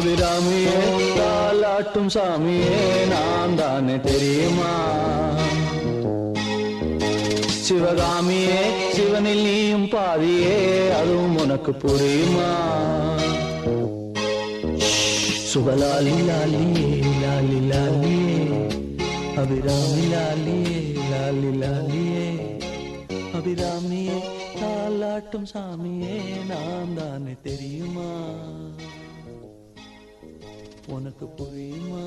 அபிராமியே தாலாட்டும் சாமியே நான் தானே தெரியுமா? சிவகாமியே சிவனில் நீயும் பாதியே அதுவும் உனக்கு புரியுமா? சுபலாலி லாலியே லாலி லாலியே அபிராமி லாலியே லாலி லாலியே அபிராமியே தாலாட்டும் சாமியே நான் தானே தெரியுமா? உனக்கு புரியுமா?